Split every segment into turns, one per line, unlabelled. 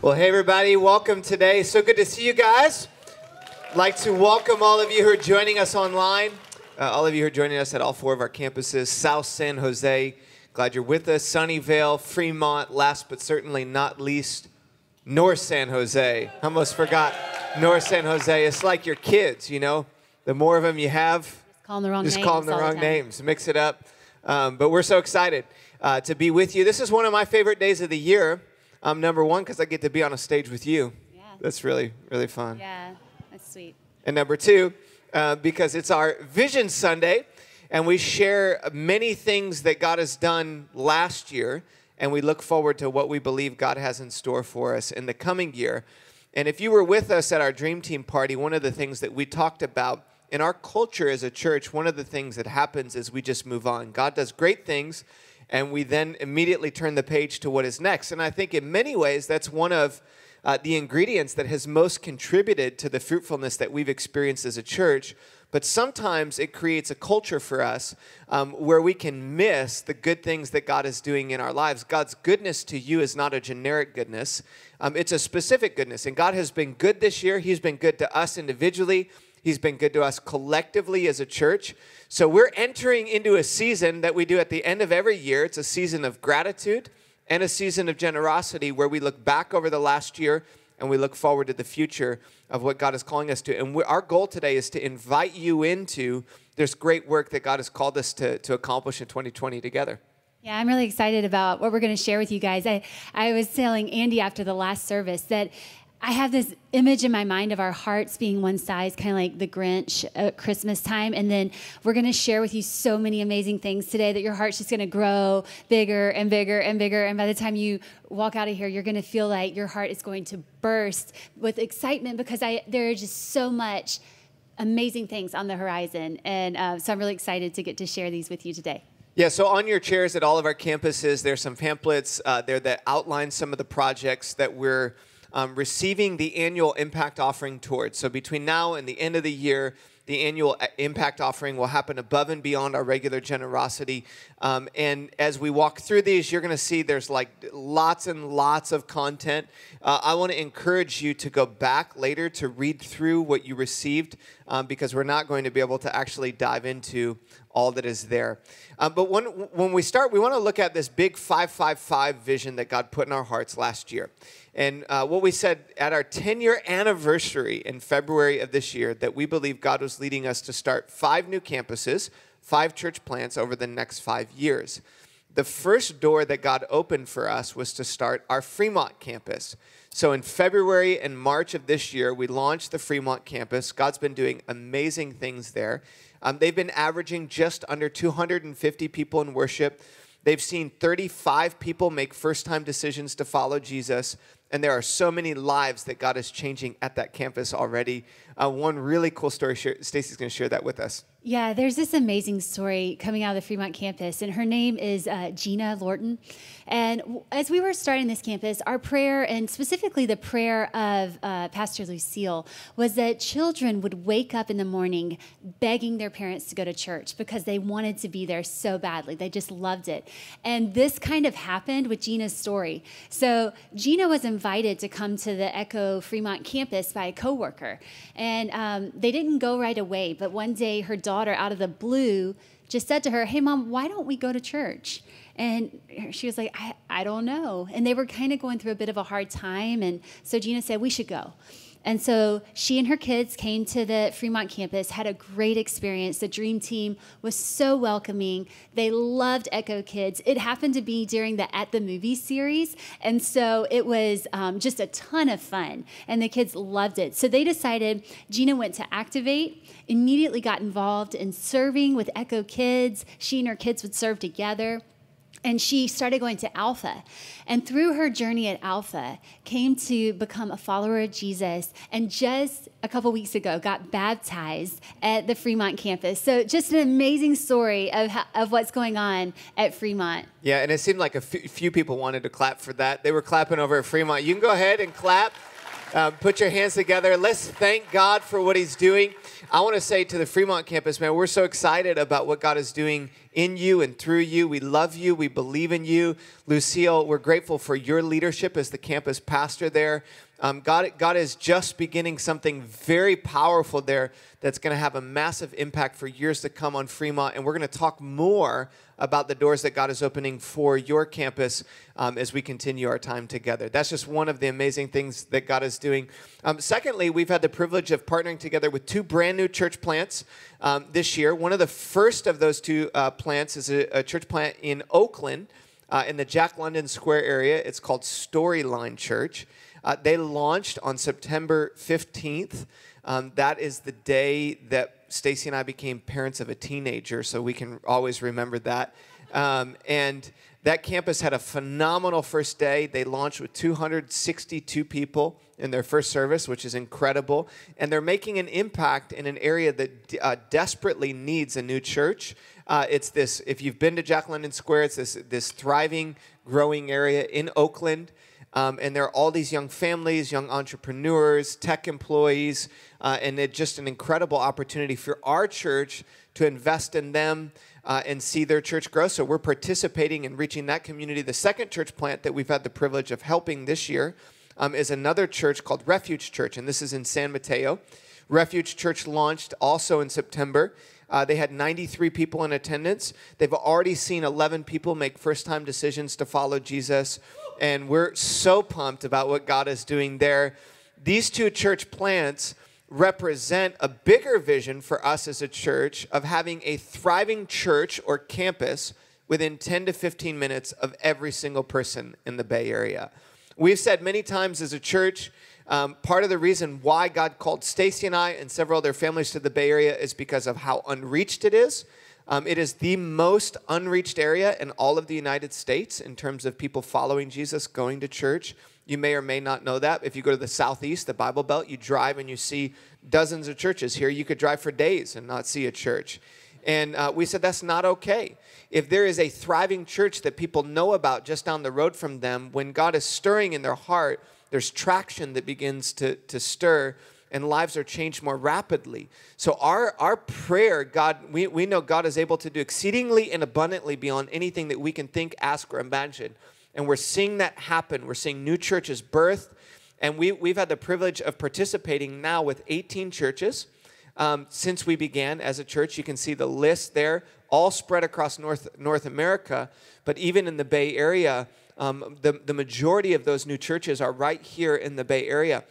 Well, hey, everybody. Welcome today. So good to see you guys. I'd like to welcome all of you who are joining us online, all of you who are joining us at all four of our campuses, South San Jose. Glad you're with us. Sunnyvale, Fremont, last but certainly not least, North San Jose. I almost forgot North San Jose. It's like your kids, you know. The more of them you have,
just call them the wrong
names. Mix it up. But we're so excited to be with you. This is one of my favorite days of the year. Number one, because I get to be on a stage with you.
Yeah.
That's really, really fun.
Yeah, that's sweet.
And number two, because it's our Vision Sunday, and we share many things that God has done last year, and we look forward to what we believe God has in store for us in the coming year. And if you were with us at our Dream Team party, one of the things that we talked about in our culture as a church, one of the things that happens is we just move on. God does great things, and we then immediately turn the page to what is next. And I think in many ways, that's one of the ingredients that has most contributed to the fruitfulness that we've experienced as a church. But sometimes it creates a culture for us where we can miss the good things that God is doing in our lives. God's goodness to you is not a generic goodness. It's a specific goodness. And God has been good this year. He's been good to us individually. He's been good to us collectively as a church. So we're entering into a season that we do at the end of every year. It's a season of gratitude and a season of generosity where we look back over the last year and we look forward to the future of what God is calling us to. And our goal today is to invite you into this great work that God has called us to accomplish in 2020 together.
Yeah, I'm really excited about what we're going to share with you guys. I was telling Andy after the last service that I have this image in my mind of our hearts being one size, kind of like the Grinch at Christmas time. And then we're going to share with you so many amazing things today that your heart's just going to grow bigger and bigger and bigger. And by the time you walk out of here, you're going to feel like your heart is going to burst with excitement because there are just so much amazing things on the horizon. And so I'm really excited to get to share these with you today.
Yeah, so on your chairs at all of our campuses, there's some pamphlets there that outline some of the projects that we're receiving the annual impact offering towards. So between now and the end of the year, the annual impact offering will happen above and beyond our regular generosity. And as we walk through these, you're going to see there's like lots and lots of content. I want to encourage you to go back later to read through what you received because we're not going to be able to actually dive into all that is there. But when we start, we want to look at this big 555 vision that God put in our hearts last year. And what we said at our 10-year anniversary in February of this year, that we believe God was leading us to start 5 new campuses, 5 church plants over the next 5 years. The first door that God opened for us was to start our Fremont campus. So in February and March of this year, we launched the Fremont campus. God's been doing amazing things there. They've been averaging just under 250 people in worship. They've seen 35 people make first-time decisions to follow Jesus. And there are so many lives that God is changing at that campus already. One really cool story, Stacie's going to share that with us.
Yeah, there's this amazing story coming out of the Fremont campus, and her name is Gina Lorton. And as we were starting this campus, our prayer, and specifically the prayer of Pastor Lucille, was that children would wake up in the morning begging their parents to go to church because they wanted to be there so badly. They just loved it. And this kind of happened with Gina's story. So Gina was invited to come to the Echo Fremont campus by a coworker. And they didn't go right away, but one day her daughter, out of the blue, just said to her, "Hey, Mom, why don't we go to church?" And she was like, I don't know. And they were kind of going through a bit of a hard time. And so Gina said, "We should go." And so she and her kids came to the Fremont campus, had a great experience. The Dream Team was so welcoming. They loved Echo Kids. It happened to be during the At the Movies series. And so it was just a ton of fun. And the kids loved it. So they decided, Gina went to Activate, immediately got involved in serving with Echo Kids. She and her kids would serve together. And she started going to Alpha. And through her journey at Alpha, came to become a follower of Jesus. And just a couple weeks ago, got baptized at the Fremont campus. So just an amazing story of what's going on at Fremont.
Yeah, and it seemed like a few people wanted to clap for that. They were clapping over at Fremont. You can go ahead and clap. Put your hands together. Let's thank God for what he's doing. I want to say to the Fremont campus, man, we're so excited about what God is doing in you and through you. We love you. We believe in you. Lucille, we're grateful for your leadership as the campus pastor there. God is just beginning something very powerful there that's going to have a massive impact for years to come on Fremont. And we're going to talk more about the doors that God is opening for your campus as we continue our time together. That's just one of the amazing things that God is doing. Secondly, we've had the privilege of partnering together with two brand new church plants this year. One of the first of those two plants is a church plant in Oakland, in the Jack London Square area. It's called Storyline Church. They launched on September 15th. That is the day that Stacie and I became parents of a teenager, so we can always remember that. And that campus had a phenomenal first day. They launched with 262 people in their first service, which is incredible. And they're making an impact in an area that desperately needs a new church. It's this, if you've been to Jack London Square, it's this thriving, growing area in Oakland. And there are all these young families, young entrepreneurs, tech employees, and it's just an incredible opportunity for our church to invest in them and see their church grow. So we're participating in reaching that community. The second church plant that we've had the privilege of helping this year is another church called Refuge.Church, and this is in San Mateo. Refuge.Church launched also in September. They had 93 people in attendance. They've already seen 11 people make first-time decisions to follow Jesus. And we're so pumped about what God is doing there. These two church plants represent a bigger vision for us as a church of having a thriving church or campus within 10 to 15 minutes of every single person in the Bay Area. We've said many times as a church, part of the reason why God called Stacie and I and several other families to the Bay Area is because of how unreached it is. It is the most unreached area in all of the United States in terms of people following Jesus, going to church. You may or may not know that. If you go to the Southeast, the Bible Belt, you drive and you see dozens of churches. Here you could drive for days and not see a church. And we said that's not okay. If there is a thriving church that people know about just down the road from them, when God is stirring in their heart, there's traction that begins to stir, and lives are changed more rapidly. So our prayer, God, we know God is able to do exceedingly and abundantly beyond anything that we can think, ask, or imagine. And we're seeing that happen. We're seeing new churches birthed. And we've had the privilege of participating now with 18 churches since we began as a church. You can see the list there, all spread across North America. But even in the Bay Area, the majority of those new churches are right here in the Bay Area.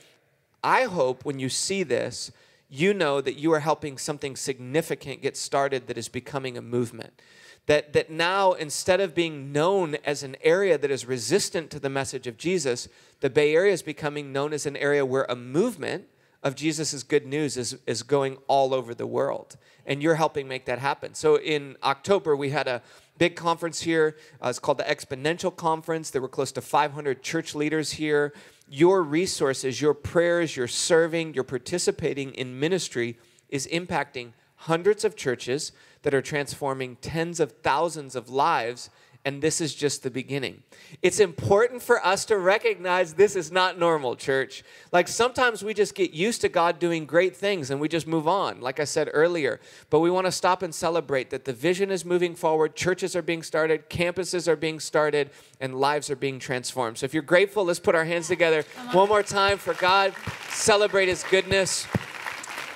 I hope when you see this, you know that you are helping something significant get started that is becoming a movement. That now, instead of being known as an area that is resistant to the message of Jesus, the Bay Area is becoming known as an area where a movement of Jesus' good news is going all over the world. And you're helping make that happen. So in October, we had a big conference here. It's called the Exponential Conference. There were close to 500 church leaders here. Your resources, your prayers, your serving, your participating in ministry is impacting hundreds of churches that are transforming tens of thousands of lives, and this is just the beginning. It's important for us to recognize this is not normal, church. Like sometimes we just get used to God doing great things and we just move on, like I said earlier. But we want to stop and celebrate that the vision is moving forward, churches are being started, campuses are being started, and lives are being transformed. So if you're grateful, let's put our hands together one more time for God, celebrate His goodness.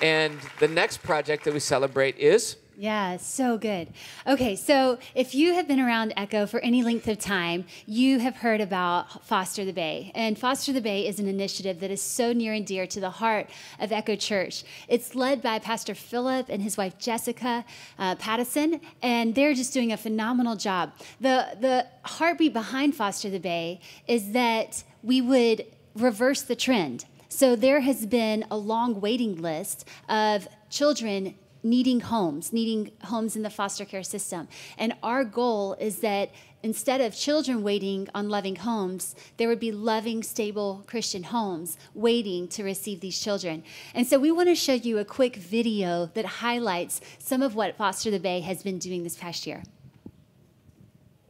And the next project that we celebrate is...
Yeah, so good. Okay, so if you have been around Echo for any length of time, you have heard about Foster the Bay. And Foster the Bay is an initiative that is so near and dear to the heart of Echo.Church. It's led by Pastor Philip and his wife Jessica Pattison, and they're just doing a phenomenal job. The heartbeat behind Foster the Bay is that we would reverse the trend. So there has been a long waiting list of children needing homes in the foster care system. And our goal is that instead of children waiting on loving homes, there would be loving, stable Christian homes waiting to receive these children. And so we want to show you a quick video that highlights some of what Foster the Bay has been doing this past year.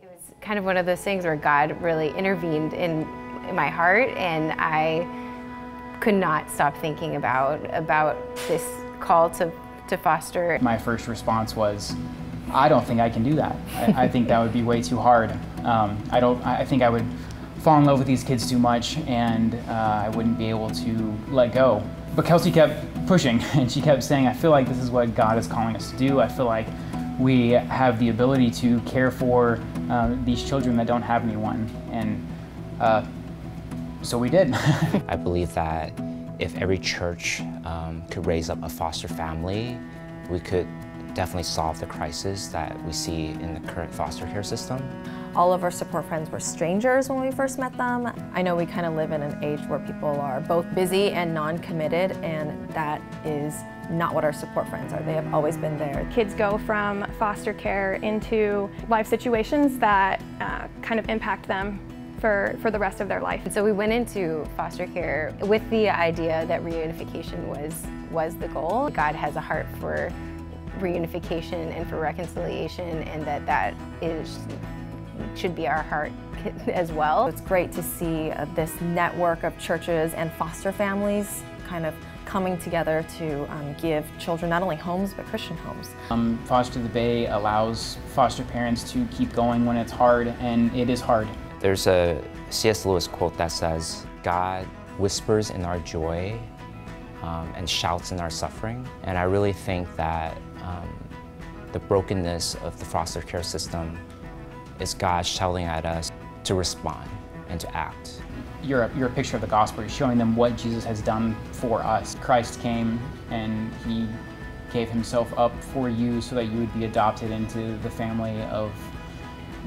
It was kind of one of those things where God really intervened in my heart, and I could not stop thinking about this call to foster.
My first response was, I don't think I can do that. I think that would be way too hard. I think I would fall in love with these kids too much, and I wouldn't be able to let go. But Kelsey kept pushing, and she kept saying, I feel like this is what God is calling us to do. I feel like we have the ability to care for these children that don't have anyone. And so we did.
I believe that if every church could raise up a foster family, we could definitely solve the crisis that we see in the current foster care system.
All of our support friends were strangers when we first met them. I know we kind of live in an age where people are both busy and non-committed, and that is not what our support friends are. They have always been there.
Kids go from foster care into life situations that kind of impact them for the rest of their life.
And so we went into foster care with the idea that reunification was the goal. God has a heart for reunification and for reconciliation, and that should be our heart as well.
It's great to see this network of churches and foster families kind of coming together to give children not only homes, but Christian homes.
Foster the Bay allows foster parents to keep going when it's hard, and it is hard.
There's a C.S. Lewis quote that says, God whispers in our joy and shouts in our suffering. And I really think that the brokenness of the foster care system is God shouting at us to respond and to act.
You're a picture of the gospel. You're showing them what Jesus has done for us. Christ came and he gave himself up for you so that you would be adopted into the family of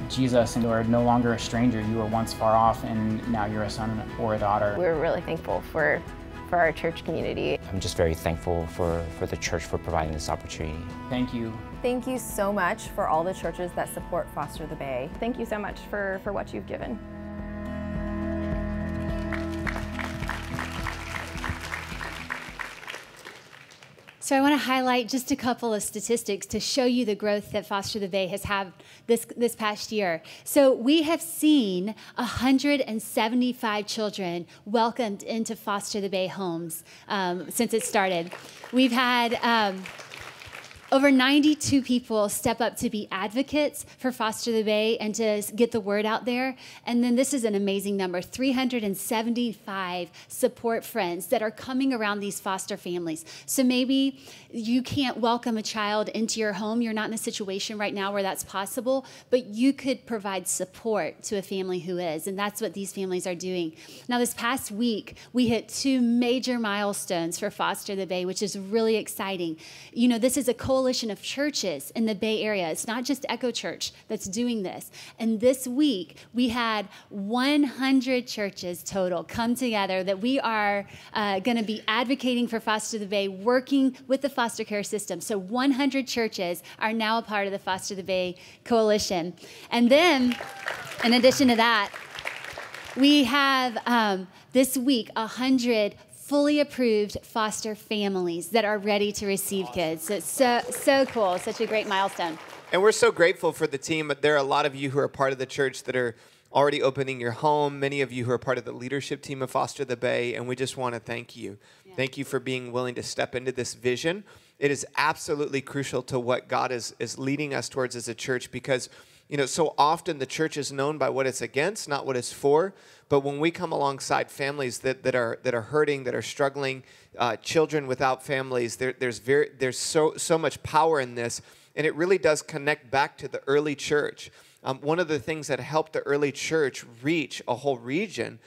Jesus, and you are no longer a stranger. You were once far off, and now you're a son or a daughter.
We're really thankful for our church community.
I'm just very thankful for the church for providing this opportunity.
Thank you.
Thank you so much for all the churches that support Foster the Bay.
Thank you so much for what you've given.
So I want to highlight just a couple of statistics to show you the growth that Foster the Bay has had this past year. So we have seen 175 children welcomed into Foster the Bay homes since it started. We've had over 92 people step up to be advocates for Foster the Bay and to get the word out there. And then this is an amazing number, 375 support friends that are coming around these foster families. So maybe you can't welcome a child into your home. You're not in a situation right now where that's possible, but you could provide support to a family who is. And that's what these families are doing. Now, this past week, we hit 2 major milestones for Foster the Bay, which is really exciting. You know, this is a coalition of churches in the Bay Area. It's not just Echo.Church that's doing this. And this week, we had 100 churches total come together that we are going to be advocating for Foster the Bay, working with the foster care system. So 100 churches are now a part of the Foster the Bay coalition. And then, in addition to that, we have this week 100 fully approved foster families that are ready to receive kids. So it's so cool, such a great milestone.
And we're so grateful for the team. There are a lot of you who are part of the church that are already opening your home, many of you who are part of the leadership team of Foster the Bay, and we just want to thank you. Yeah. Thank you for being willing to step into this vision. It is absolutely crucial to what God is leading us towards as a church, because you know, so often the church is known by what it's against, not what it's for. But when we come alongside families that are hurting, that are struggling, children without families, there's so much power in this, and it really does connect back to the early church. One of the things that helped the early church reach a whole region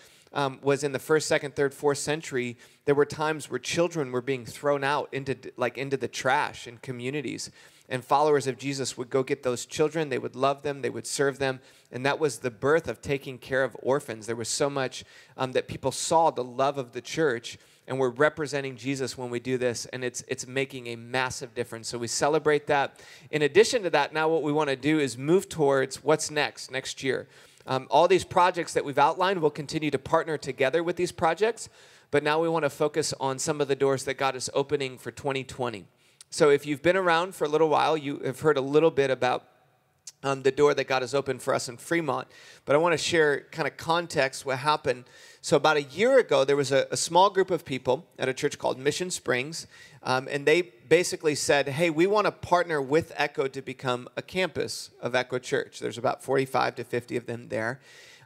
was in the 1st, 2nd, 3rd, 4th century. There were times where children were being thrown out into the trash in communities. And followers of Jesus would go get those children, they would love them, they would serve them, and that was the birth of taking care of orphans. There was so much that people saw the love of the church, and we're representing Jesus when we do this, and it's making a massive difference. So we celebrate that. In addition to that, now what we want to do is move towards what's next year. All these projects that we've outlined, we'll continue to partner together with these projects, but now we want to focus on some of the doors that God is opening for 2020. So if you've been around for a little while, you have heard a little bit about the door that God has opened for us in Fremont. But I want to share kind of context what happened. So about a year ago, there was a small group of people at a church called Mission Springs, and they basically said, hey, we want to partner with Echo to become a campus of Echo.Church. There's about 45 to 50 of them there.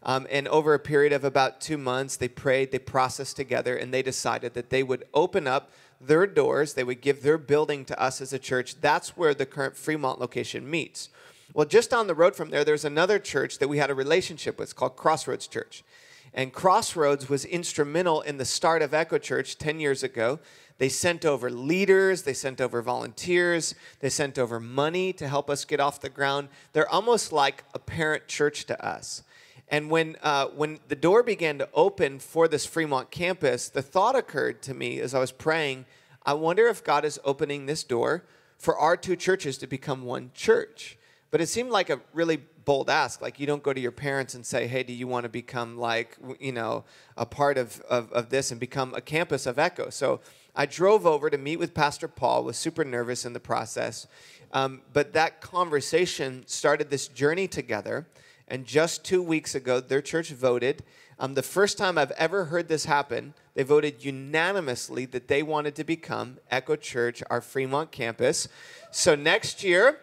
And over a period of about 2 months, they prayed, they processed together, and they decided that they would open up their doors, they would give their building to us as a church. That's where the current Fremont location meets. Well, just down the road from there, there's another church that we had a relationship with. It's called Crossroads Church. And Crossroads was instrumental in the start of Echo.Church 10 years ago. They sent over leaders, they sent over volunteers, they sent over money to help us get off the ground. They're almost like a parent church to us. And when the door began to open for this Fremont campus, the thought occurred to me as I was praying, I wonder if God is opening this door for our two churches to become one church. But it seemed like a really bold ask. Like, you don't go to your parents and say, hey, do you want to become like, you know, a part of this and become a campus of Echo? So I drove over to meet with Pastor Paul, was super nervous in the process. But that conversation started this journey together. And just 2 weeks ago, their church voted. The first time I've ever heard this happen, they voted unanimously that they wanted to become Echo.Church, our Fremont campus. So next year,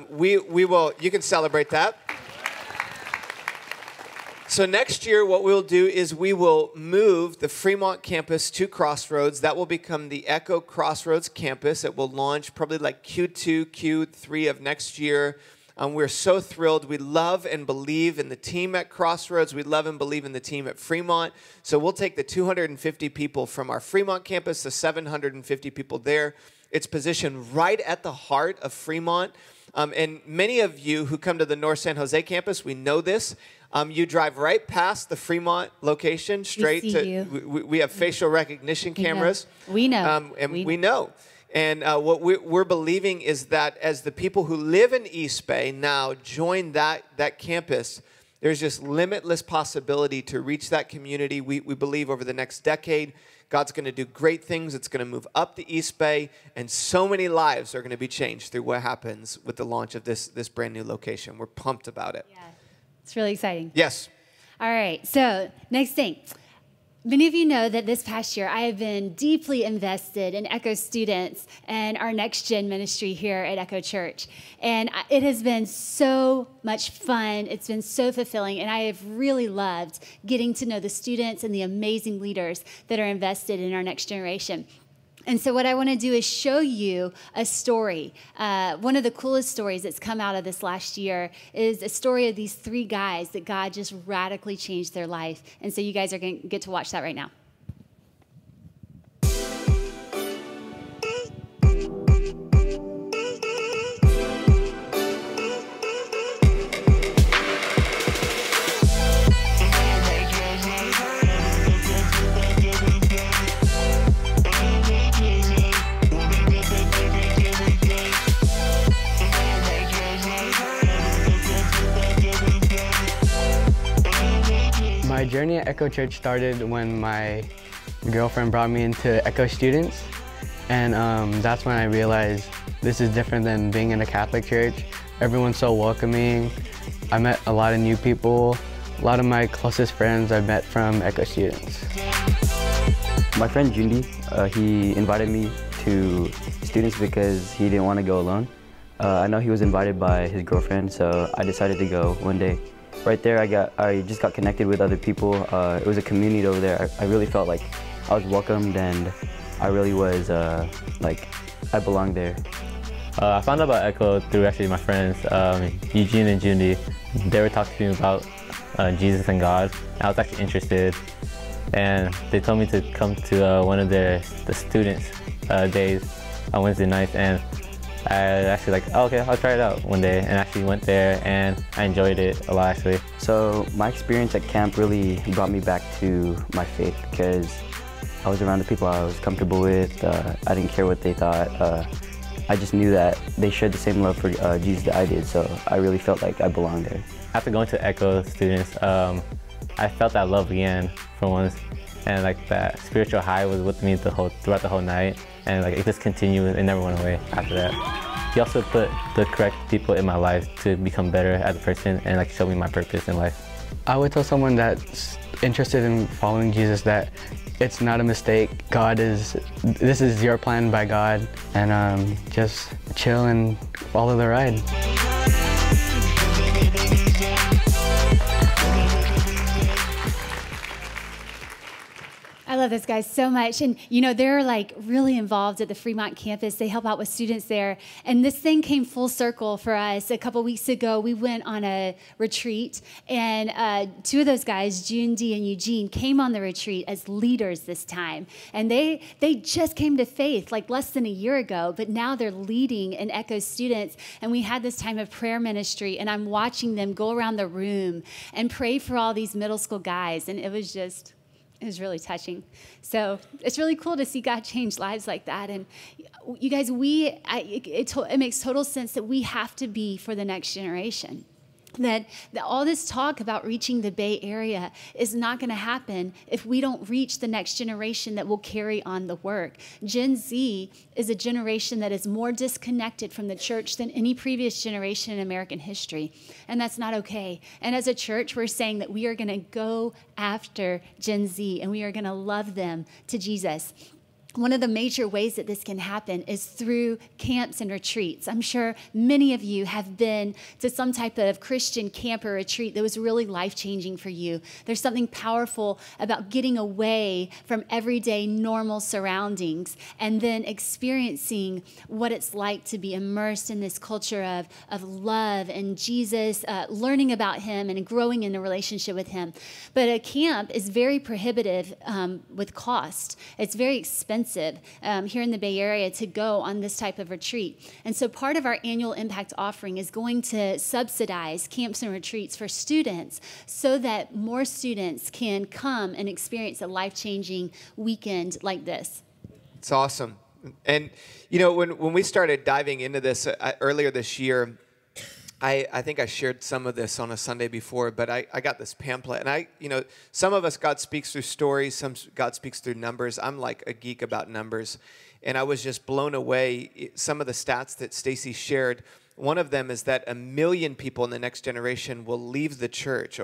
we will, you can celebrate that. So next year, what we'll do is we will move the Fremont campus to Crossroads. That will become the Echo Crossroads campus. It will launch probably like Q2, Q3 of next year. We're so thrilled. We love and believe in the team at Crossroads. We love and believe in the team at Fremont. So we'll take the 250 people from our Fremont campus, the 750 people there. It's positioned right at the heart of Fremont. And many of you who come to the North San Jose campus, we know this. You drive right past the Fremont location, straight to. We have facial recognition cameras.
We know.
We know. And what we're believing is that as the people who live in East Bay now join that campus, there's just limitless possibility to reach that community. We believe over the next decade, God's going to do great things. It's going to move up the East Bay, and so many lives are going to be changed through what happens with the launch of this brand new location. We're pumped about it.
Yeah, it's really exciting.
Yes.
All right, so next thing. Many of you know that this past year, I have been deeply invested in Echo students and our Next Gen ministry here at Echo.Church. And it has been so much fun. It's been so fulfilling. And I have really loved getting to know the students and the amazing leaders that are invested in our next generation. And so what I want to do is show you a story. One of the coolest stories that's come out of this last year is a story of these 3 guys that God just radically changed their life. And so you guys are going to get to watch that right now.
My journey at Echo.Church started when my girlfriend brought me into Echo students, and that's when I realized this is different than being in a Catholic church. Everyone's so welcoming. I met a lot of new people. A lot of my closest friends I met from Echo students.
My friend Jundi, he invited me to students because he didn't want to go alone. I know he was invited by his girlfriend, so I decided to go one day. Right there, I just got connected with other people. It was a community over there. I really felt like I was welcomed, and I really was like I belonged there.
I found out about Echo through actually my friends, Eugene and Jundi. They were talking to me about Jesus and God. I was actually interested, and they told me to come to one of the students' days on Wednesday nights, and I actually like, oh, okay, I'll try it out one day, and actually went there, and I enjoyed it a lot actually.
So my experience at camp really brought me back to my faith because I was around the people I was comfortable with. I didn't care what they thought. I just knew that they shared the same love for Jesus that I did, so I really felt like I belonged there.
After going to Echo students, I felt that love again for once, and like that spiritual high was with me throughout the whole night, and like it just continued and never went away after that. He also put the correct people in my life to become better as a person and like show me my purpose in life.
I would tell someone that's interested in following Jesus that it's not a mistake. This is your plan by God, and just chill and follow the ride.
I love those guys so much. And, you know, they're like really involved at the Fremont campus. They help out with students there. And this thing came full circle for us. A couple weeks ago, we went on a retreat. And two of those guys, Jundi and Eugene, came on the retreat as leaders this time. And they just came to faith like less than a year ago. But now they're leading in Echo students. And we had this time of prayer ministry. And I'm watching them go around the room and pray for all these middle school guys. And it was really touching. So it's really cool to see God change lives like that. And you guys, it makes total sense that we have to be for the next generation. That all this talk about reaching the Bay Area is not going to happen if we don't reach the next generation that will carry on the work. Gen Z is a generation that is more disconnected from the church than any previous generation in American history, and that's not okay. And as a church, we're saying that we are going to go after Gen Z, and we are going to love them to Jesus. One of the major ways that this can happen is through camps and retreats. I'm sure many of you have been to some type of Christian camp or retreat that was really life-changing for you. There's something powerful about getting away from everyday normal surroundings and then experiencing what it's like to be immersed in this culture of love and Jesus, learning about him and growing in a relationship with him. But a camp is very prohibitive with cost. It's very expensive here in the Bay Area to go on this type of retreat. And so part of our annual impact offering is going to subsidize camps and retreats for students so that more students can come and experience a life-changing weekend like this. It's
awesome. And, you know, when we started diving into this earlier this year, I think I shared some of this on a Sunday before, but I got this pamphlet. And some of us, God speaks through stories, some God speaks through numbers. I'm like a geek about numbers. And I was just blown away. Some of the stats that Stacie shared, one of them is that 1 million people in the next generation will leave the church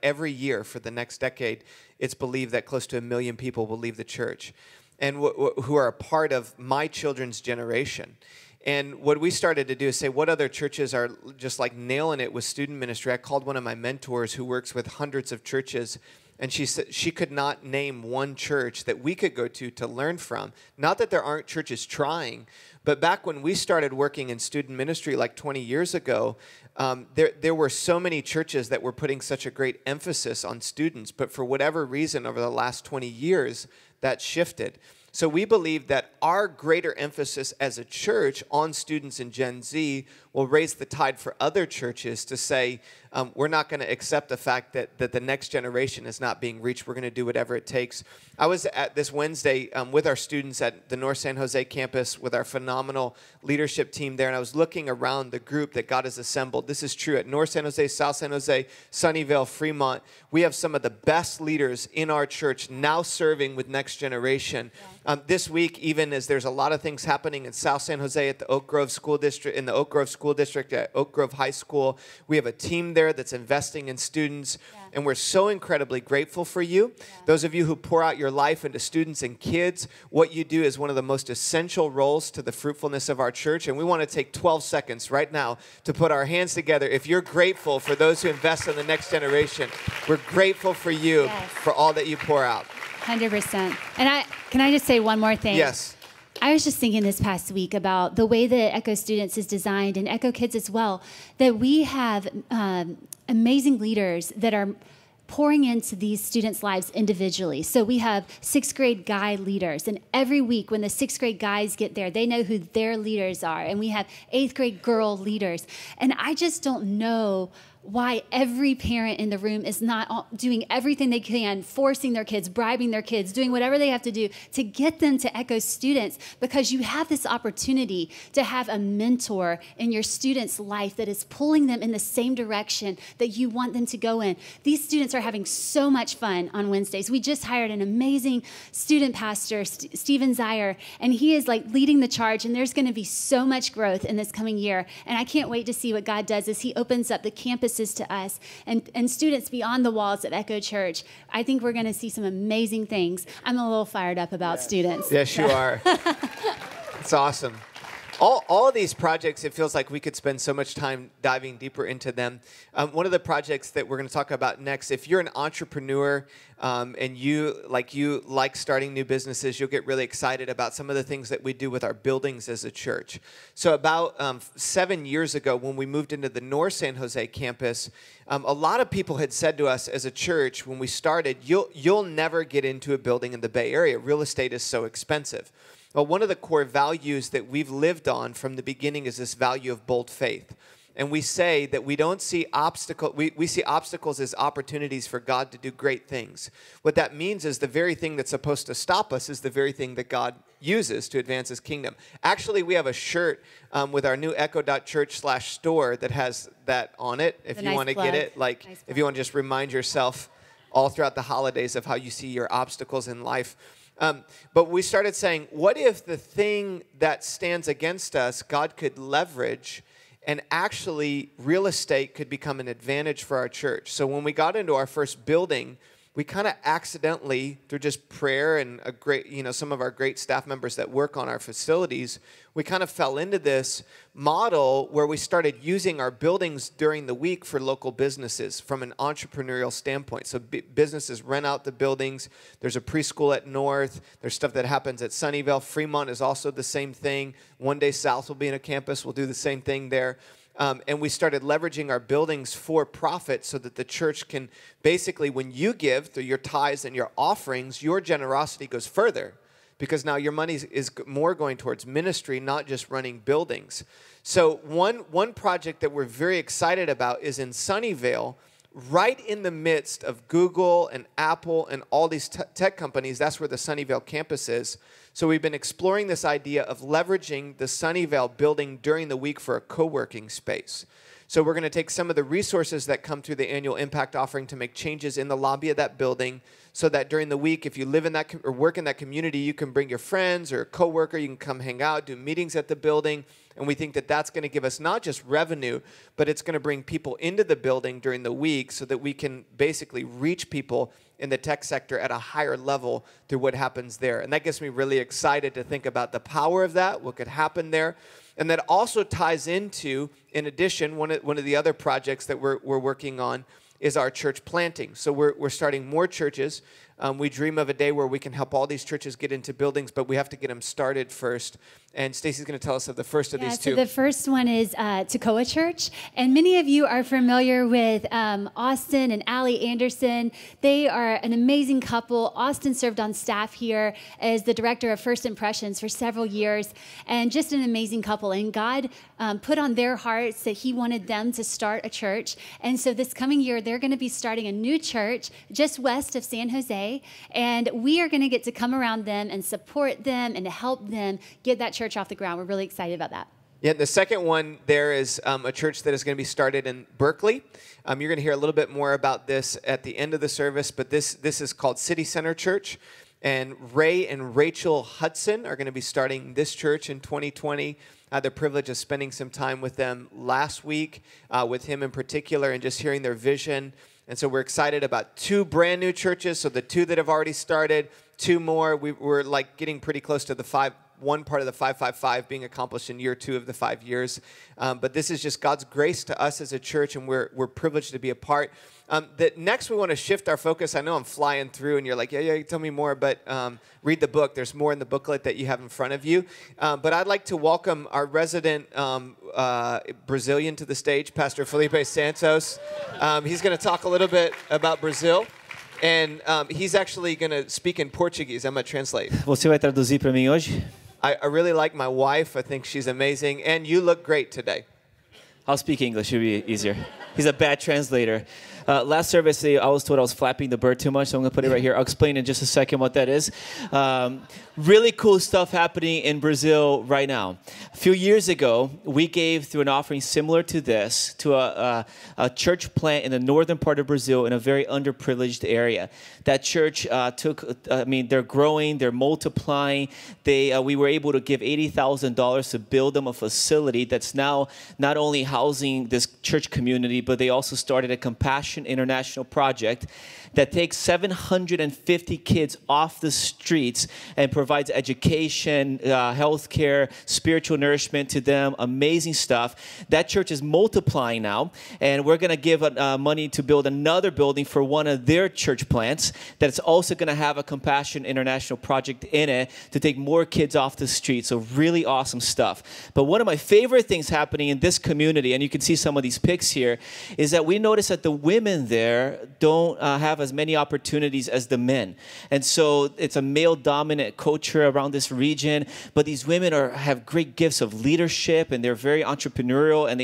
every year for the next decade. It's believed that close to 1 million people will leave the church and who are a part of my children's generation. And what we started to do is say, what other churches are just like nailing it with student ministry? I called one of my mentors who works with hundreds of churches, and she said she could not name one church that we could go to learn from. Not that there aren't churches trying, but back when we started working in student ministry like 20 years ago, there were so many churches that were putting such a great emphasis on students, but for whatever reason over the last 20 years, that shifted. So we believe that our greater emphasis as a church on students in Gen Z will raise the tide for other churches to say, we're not going to accept the fact that the next generation is not being reached. We're going to do whatever it takes. I was at this Wednesday with our students at the North San Jose campus with our phenomenal leadership team there, and I was looking around the group that God has assembled. This is true at North San Jose, South San Jose, Sunnyvale, Fremont. We have some of the best leaders in our church now serving with next generation. Yeah. This week, even as there's a lot of things happening in South San Jose at the Oak Grove School District, in the Oak Grove School District at Oak Grove High School, we have a team there that's investing in students, and we're so incredibly grateful for you. Yeah. Those of you who pour out your life into students and kids, what you do is one of the most essential roles to the fruitfulness of our church, and we want to take 12 seconds right now to put our hands together. If you're grateful for those who invest in the next generation, we're grateful for you for all that you pour out.
100%. And can I just say one more thing?
Yes.
I was just thinking this past week about the way that Echo Students is designed, and Echo Kids as well, that we have amazing leaders that are pouring into these students' lives individually. So we have 6th grade guy leaders, and every week when the 6th grade guys get there, they know who their leaders are, and we have 8th grade girl leaders. And I just don't know why every parent in the room is not doing everything they can, forcing their kids, bribing their kids, doing whatever they have to do to get them to Echo Students, because you have this opportunity to have a mentor in your student's life that is pulling them in the same direction that you want them to go in. These students are having so much fun on Wednesdays. We just hired an amazing student pastor, Steven Zier, and he is like leading the charge, and there's going to be so much growth in this coming year. And I can't wait to see what God does as he opens up the campus campuses to us and students beyond the walls of Echo.Church, I think we're going to see some amazing things. I'm a little fired up about students.
Yes, you are. It's awesome. All of these projects, it feels like we could spend so much time diving deeper into them. One of the projects that we're going to talk about next, if you're an entrepreneur and you like starting new businesses, you'll get really excited about some of the things that we do with our buildings as a church. So about 7 years ago, when we moved into the North San Jose campus, a lot of people had said to us as a church when we started, you'll never get into a building in the Bay Area. Real estate is so expensive. Well, one of the core values that we've lived on from the beginning is this value of bold faith. And we say that we don't see obstacles, we see obstacles as opportunities for God to do great things. What that means is the very thing that's supposed to stop us is the very thing that God uses to advance his kingdom. Actually, we have a shirt with our new Echo.Church/store that has that on it. If you want to get it, if you want to just remind yourself all throughout the holidays of how you see your obstacles in life. But we started saying, what if the thing that stands against us, God could leverage, and actually real estate could become an advantage for our church? So when we got into our first building, we kind of accidentally, through just prayer and some of our great staff members that work on our facilities, we kind of fell into this model where we started using our buildings during the week for local businesses from an entrepreneurial standpoint. So businesses rent out the buildings. There's a preschool at North. There's stuff that happens at Sunnyvale. Fremont is also the same thing. One day South will be in a campus. We'll do the same thing there. And we started leveraging our buildings for profit so that the church can basically, when you give through your tithes and your offerings, your generosity goes further because now your money is more going towards ministry, not just running buildings. So one project that we're very excited about is in Sunnyvale, right in the midst of Google and Apple and all these tech companies. That's where the Sunnyvale campus is. So we've been exploring this idea of leveraging the Sunnyvale building during the week for a co-working space. So we're going to take some of the resources that come through the annual impact offering to make changes in the lobby of that building so that during the week, if you live in that or work in that community, you can bring your friends or a coworker, you can come hang out, do meetings at the building. And we think that that's going to give us not just revenue, but it's going to bring people into the building during the week so that we can basically reach people in the tech sector at a higher level through what happens there. And that gets me really excited to think about the power of that, what could happen there. And that also ties into, in addition, one of the other projects that we're working on is our church planting. So we're starting more churches. We dream of a day where we can help all these churches get into buildings, but we have to get them started first. And Stacey's going to tell us of the first of these two.
So the first one is Echo.Church. And many of you are familiar with Austin and Allie Anderson. They are an amazing couple. Austin served on staff here as the director of First Impressions for several years. And just an amazing couple. And God put on their hearts that he wanted them to start a church. And so this coming year, they're going to be starting a new church just west of San Jose. And we are going to get to come around them and support them and to help them get that church off the ground. We're really excited about that.
Yeah, the second one there is a church that is going to be started in Berkeley. You're going to hear a little bit more about this at the end of the service, but this is called City Center Church. And Ray and Rachel Hudson are going to be starting this church in 2020. I had the privilege of spending some time with them last week, with him in particular, and just hearing their vision. And so we're excited about two brand new churches. So the two that have already started, two more. We're like getting pretty close to the one part of the 555 being accomplished in year 2 of the 5 years. But this is just God's grace to us as a church, and we're privileged to be a part. That next we want to shift our focus. I know I'm flying through, and you're like, yeah, tell me more, but read the book. There's more in the booklet that you have in front of you. But I'd like to welcome our resident Brazilian to the stage, Pastor Felipe Santos. He's going to talk a little bit about Brazil. And he's actually going to speak in Portuguese. I'm going to translate.
Você vai traduzir para mim hoje?
I really like my wife. I think she's amazing. And you look great today.
I'll speak English. It'll be easier. He's a bad translator. Last service, I was told I was flapping the bird too much, so I'm going to put it right here. I'll explain in just a second what that is. Really cool stuff happening in Brazil right now. A few years ago, we gave through an offering similar to this to a church plant in the northern part of Brazil in a very underprivileged area. That church they're growing, they're multiplying. We were able to give $80,000 to build them a facility that's now not only housing this church community, but they also started a Compassion International project that takes 750 kids off the streets and provides education, health care, spiritual nourishment to them. Amazing stuff. That church is multiplying now, and we're going to give money to build another building for one of their church plants that's also going to have a Compassion International project in it to take more kids off the street. So really awesome stuff. But one of my favorite things happening in this community, and you can see some of these pics here, is that we notice that the women there don't have as many opportunities as the men. And so it's a male-dominant culture around this region, but these women have great gifts of leadership, and they're very entrepreneurial, and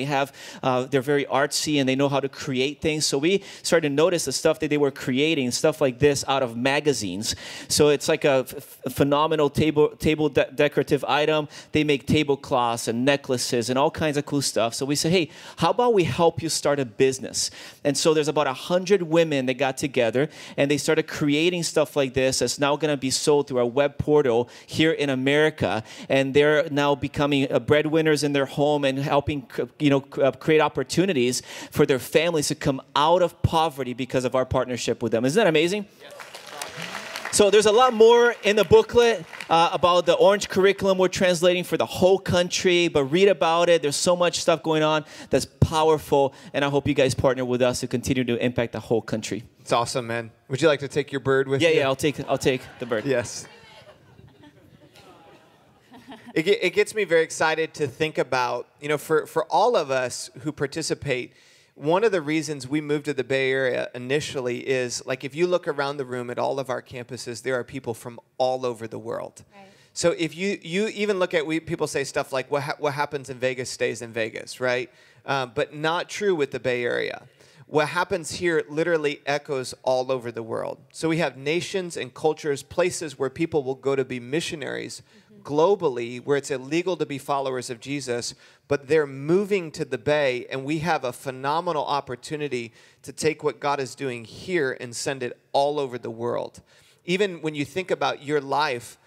they're very artsy, and they know how to create things. So we started to notice the stuff that they were creating, stuff like this out of magazines. So it's like a phenomenal table decorative item. They make tablecloths and necklaces and all kinds of cool stuff. So we said, hey, how about we help you start a business? And so there's about 100 women that got together, and they started creating stuff like this that's now going to be sold through our web portal here in America. And they're now becoming breadwinners in their home and helping create opportunities for their families to come out of poverty because of our partnership with them. Isn't that amazing? Yes. So there's a lot more in the booklet about the Orange curriculum we're translating for the whole country, but read about it. There's so much stuff going on that's powerful, and I hope you guys partner with us to continue to impact the whole country.
It's awesome, man. Would you like to take your bird with you?
Yeah, I'll take the bird.
Yes. It gets me very excited to think about, for all of us who participate, one of the reasons we moved to the Bay Area initially is, like, if you look around the room at all of our campuses, there are people from all over the world. Right. So if you even look at, people say stuff like, what happens in Vegas stays in Vegas, right? But not true with the Bay Area. What happens here literally echoes all over the world. So we have nations and cultures, places where people will go to be missionaries globally, where it's illegal to be followers of Jesus, but they're moving to the Bay, and we have a phenomenal opportunity to take what God is doing here and send it all over the world. Even when you think about your life,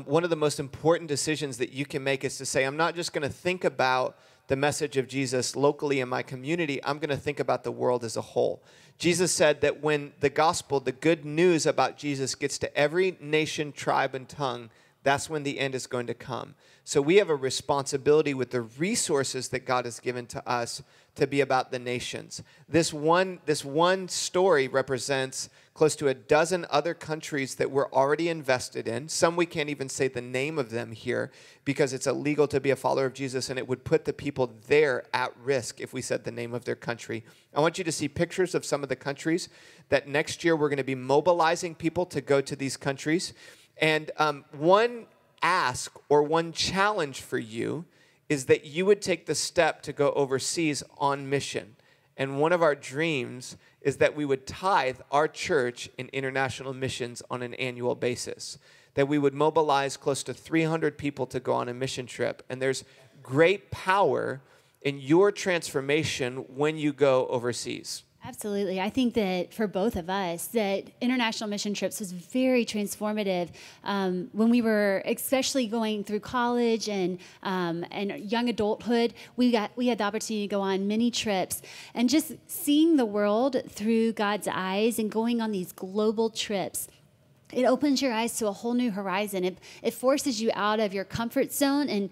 one of the most important decisions that you can make is to say, I'm not just going to think about the message of Jesus locally in my community, I'm going to think about the world as a whole. Jesus said that when the gospel, the good news about Jesus, gets to every nation, tribe, and tongue, that's when the end is going to come. So we have a responsibility with the resources that God has given to us to be about the nations. This one story represents close to a dozen other countries that we're already invested in. Some we can't even say the name of them here because it's illegal to be a follower of Jesus, and it would put the people there at risk if we said the name of their country. I want you to see pictures of some of the countries that next year we're going to be mobilizing people to go to these countries. And one ask or one challenge for you is that you would take the step to go overseas on mission. And one of our dreams is that we would tithe our church in international missions on an annual basis, that we would mobilize close to 300 people to go on a mission trip. And there's great power in your transformation when you go overseas.
Absolutely. I think that for both of us, that international mission trips was very transformative. When we were especially going through college and young adulthood, we had the opportunity to go on many trips, and just seeing the world through God's eyes and going on these global trips. It opens your eyes to a whole new horizon. It forces you out of your comfort zone and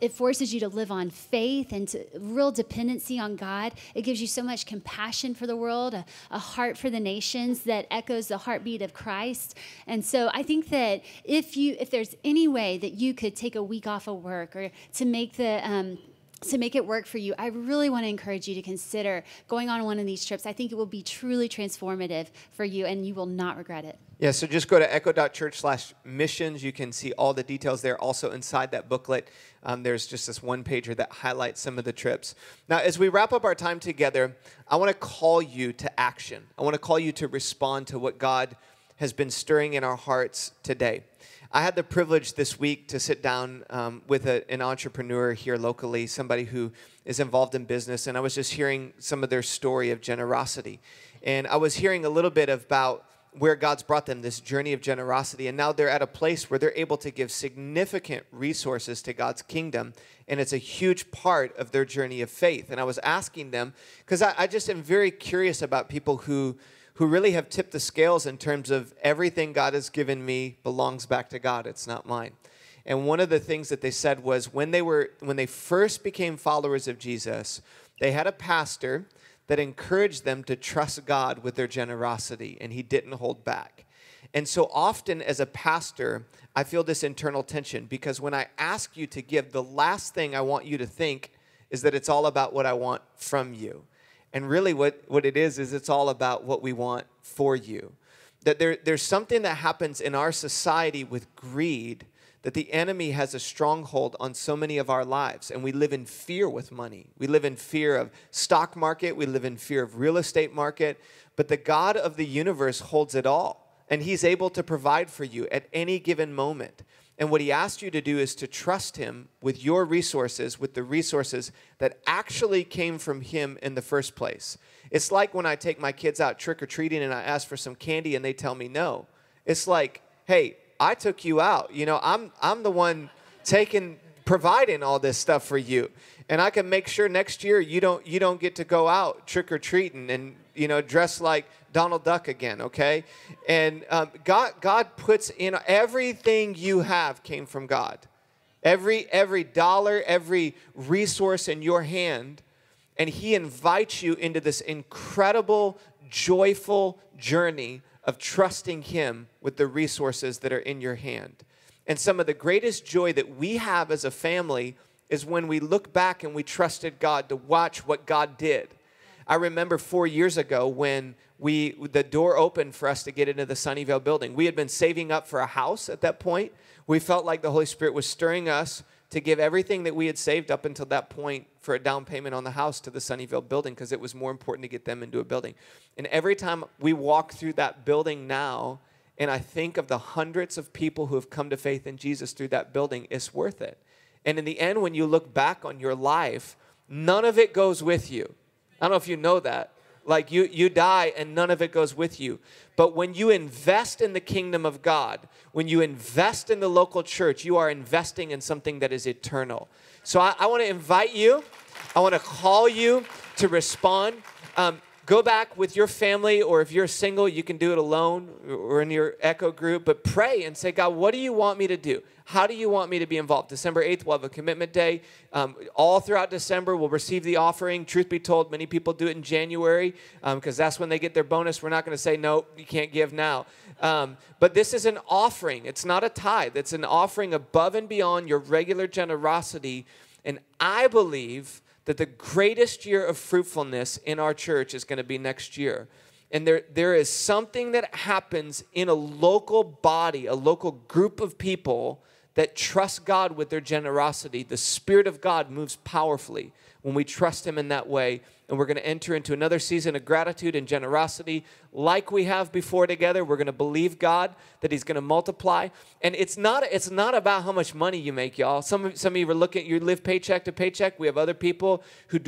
it forces you to live on faith and to real dependency on God. It gives you so much compassion for the world, a heart for the nations that echoes the heartbeat of Christ. And so I think that if there's any way that you could take a week off of work or to make the to make it work for you, I really want to encourage you to consider going on one of these trips. I think it will be truly transformative for you, and you will not regret it.
Yeah, so just go to Echo.Church/missions. You can see all the details there. Also inside that booklet, there's just this one pager that highlights some of the trips. Now, as we wrap up our time together, I want to call you to action. I want to call you to respond to what God has been stirring in our hearts today. I had the privilege this week to sit down with an entrepreneur here locally, somebody who is involved in business, and I was just hearing some of their story of generosity. And I was hearing a little bit about where God's brought them, this journey of generosity, and now they're at a place where they're able to give significant resources to God's kingdom, and it's a huge part of their journey of faith. And I was asking them, because I just am very curious about people who really have tipped the scales in terms of everything God has given me belongs back to God. It's not mine. And one of the things that they said was when they first became followers of Jesus, they had a pastor that encouraged them to trust God with their generosity, and he didn't hold back. And so often as a pastor, I feel this internal tension because when I ask you to give, the last thing I want you to think is that it's all about what I want from you. And really what it is it's all about what we want for you. That there's something that happens in our society with greed, that the enemy has a stronghold on so many of our lives. And we live in fear with money. We live in fear of stock market. We live in fear of real estate market. But the God of the universe holds it all. And he's able to provide for you at any given moment. And what he asked you to do is to trust him with your resources, with the resources that actually came from him in the first place. It's like when I take my kids out trick-or-treating and I ask for some candy and they tell me no. It's like, hey, I took you out. You know, I'm the one providing all this stuff for you. And I can make sure next year you don't get to go out trick-or-treating and, you know, dress like Donald Duck again, okay? And God puts in everything you have came from God. Every dollar, every resource in your hand, and he invites you into this incredible, joyful journey of trusting him with the resources that are in your hand. And some of the greatest joy that we have as a family is when we look back and we trusted God to watch what God did. I remember 4 years ago when the door opened for us to get into the Sunnyvale building. We had been saving up for a house at that point. We felt like the Holy Spirit was stirring us to give everything that we had saved up until that point for a down payment on the house to the Sunnyvale building because it was more important to get them into a building. And every time we walk through that building now, and I think of the hundreds of people who have come to faith in Jesus through that building, it's worth it. And in the end, when you look back on your life, none of it goes with you. I don't know if you know that. Like you die and none of it goes with you. But when you invest in the kingdom of God, when you invest in the local church, you are investing in something that is eternal. So I want to invite you. I want to call you to respond. Go back with your family, or if you're single, you can do it alone or in your Echo group. But pray and say, God, what do you want me to do? How do you want me to be involved? December 8th, we'll have a commitment day. All throughout December, we'll receive the offering. Truth be told, many people do it in January because that's when they get their bonus. We're not going to say, no, you can't give now. But this is an offering. It's not a tithe. It's an offering above and beyond your regular generosity. And I believe that the greatest year of fruitfulness in our church is going to be next year. And there is something that happens in a local body, a local group of people that trust God with their generosity. The Spirit of God moves powerfully when we trust him in that way. And we're going to enter into another season of gratitude and generosity like we have before together. We're going to believe God that he's going to multiply. And it's not about how much money you make, y'all. Some of you are looking, you live paycheck to paycheck. We have other people who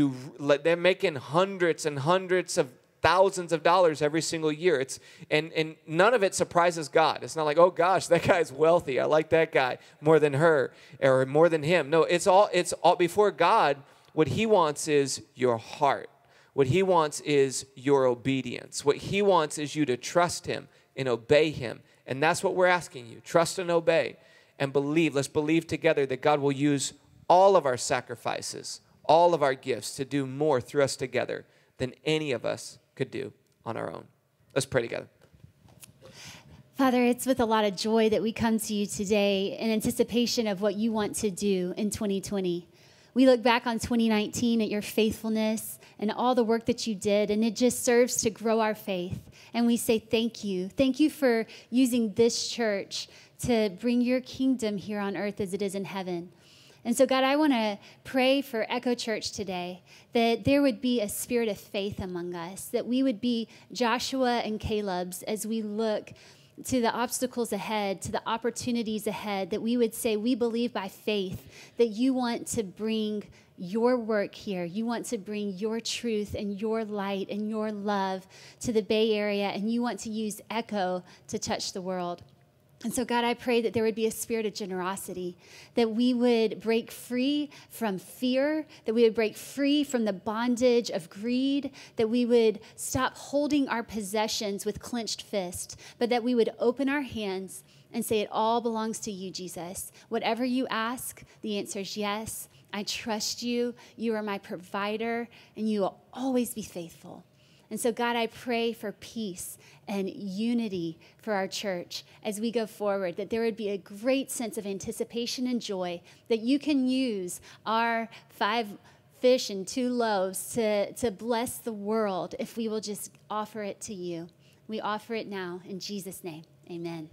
they're making hundreds and hundreds of thousands of dollars every single year. And none of it surprises God. It's not like, oh gosh, that guy's wealthy. I like that guy more than her or more than him. No, it's all before God. What he wants is your heart. What he wants is your obedience. What he wants is you to trust him and obey him. And that's what we're asking you. Trust and obey and believe. Let's believe together that God will use all of our sacrifices, all of our gifts to do more through us together than any of us could do on our own. Let's pray together.
Father, it's with a lot of joy that we come to you today in anticipation of what you want to do in 2020. We look back on 2019 at your faithfulness and all the work that you did, and it just serves to grow our faith. And we say thank you. Thank you for using this church to bring your kingdom here on earth as it is in heaven. And so, God, I want to pray for Echo.Church today, that there would be a spirit of faith among us, that we would be Joshua and Caleb's as we look to the obstacles ahead, to the opportunities ahead, that we would say we believe by faith that you want to bring your work here. You want to bring your truth and your light and your love to the Bay Area, and you want to use Echo to touch the world. And so, God, I pray that there would be a spirit of generosity, that we would break free from fear, that we would break free from the bondage of greed, that we would stop holding our possessions with clenched fists, but that we would open our hands and say, it all belongs to you, Jesus. Whatever you ask, the answer is yes. I trust you. You are my provider, and you will always be faithful. And so, God, I pray for peace and unity for our church as we go forward, that there would be a great sense of anticipation and joy, that you can use our 5 fish and 2 loaves to bless the world if we will just offer it to you. We offer it now in Jesus' name. Amen.